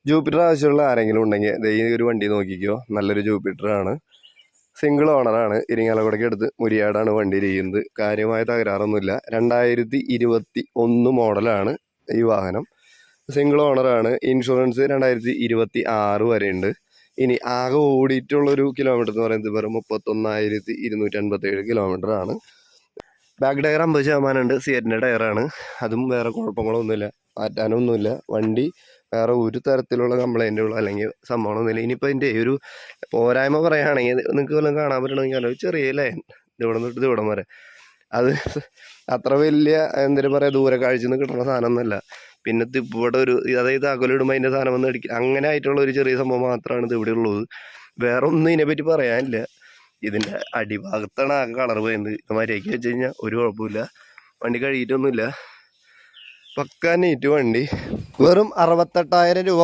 Jupiter ആവശ്യമുള്ള ആരെങ്കിലും ഉണ്ടെങ്കിൽ ഈ ഒരു വണ്ടി നോക്കിക്കോ. നല്ലൊരു ജൂപ്പിറ്ററാണ്, സിംഗിൾ ഓണറാണ്, ഇരിങ്ങാലക്കുടയ്ക്ക് അടുത്ത് മുരിയാടാണ് വണ്ടി ഇരിക്കുന്നത്. കാര്യമായ തകരാറൊന്നുമില്ല. 2021 മോഡലാണ് ഈ വാഹനം. സിംഗിൾ ഓണറാണ്. ഇൻഷുറൻസ് 2026 വരെ ഉണ്ട്. ഇനി ആകെ ഓടിയിട്ടുള്ളൊരു കിലോമീറ്റർ എന്ന് പറയുന്നത് വെറും 31,257 കിലോമീറ്ററാണ്. ബാക്ക് ടയർ 50% ഉണ്ട്. സിയറ്റിൻ്റെ ടയറാണ്. അതും വേറെ കുഴപ്പങ്ങളൊന്നുമില്ല, മാറ്റാനൊന്നുമില്ല. വണ്ടി വേറെ ഒരു തരത്തിലുള്ള കംപ്ലൈൻറ്റുകളോ അല്ലെങ്കിൽ സംഭവങ്ങളൊന്നുമില്ല. ഇനിയിപ്പോൾ ഇതിൻ്റെ ഒരു പോരായ്മ പറയുകയാണെങ്കിൽ നിങ്ങൾക്ക് വല്ലതും കാണാൻ പറ്റണമെങ്കിൽ ചെറിയ ലൈൻ ഇവിടെ നിന്നിട്ട് ഇവിടം വരെ, അത് അത്ര വലിയ എന്തിനു പറയുക ദൂരെ കാഴ്ചയിൽ നിന്ന് കിട്ടുന്ന സാധനമൊന്നുമല്ല. പിന്നെ ഇവിടെ ഒരു അതായത് അകലിടുമ്പോൾ അതിൻ്റെ സാധനം വന്ന് അടിക്കുക, അങ്ങനെ ആയിട്ടുള്ള ഒരു ചെറിയ സംഭവം മാത്രമാണ് ഇത് ഇവിടെ ഉള്ളത്. വേറെ ഒന്നും ഇതിനെപ്പറ്റി പറയാനില്ല. ഇതിൻ്റെ അടിഭാഗത്താണ് ആകെ കളർ പോയത്. ഇത് മര്യാദയ്ക്ക് വെച്ച് കഴിഞ്ഞാൽ ഒരു കുഴപ്പമില്ല. വണ്ടി കഴുകിയിട്ടൊന്നുമില്ല, പക്കാ നീറ്റ് വണ്ടി. വെറും 68,000 രൂപ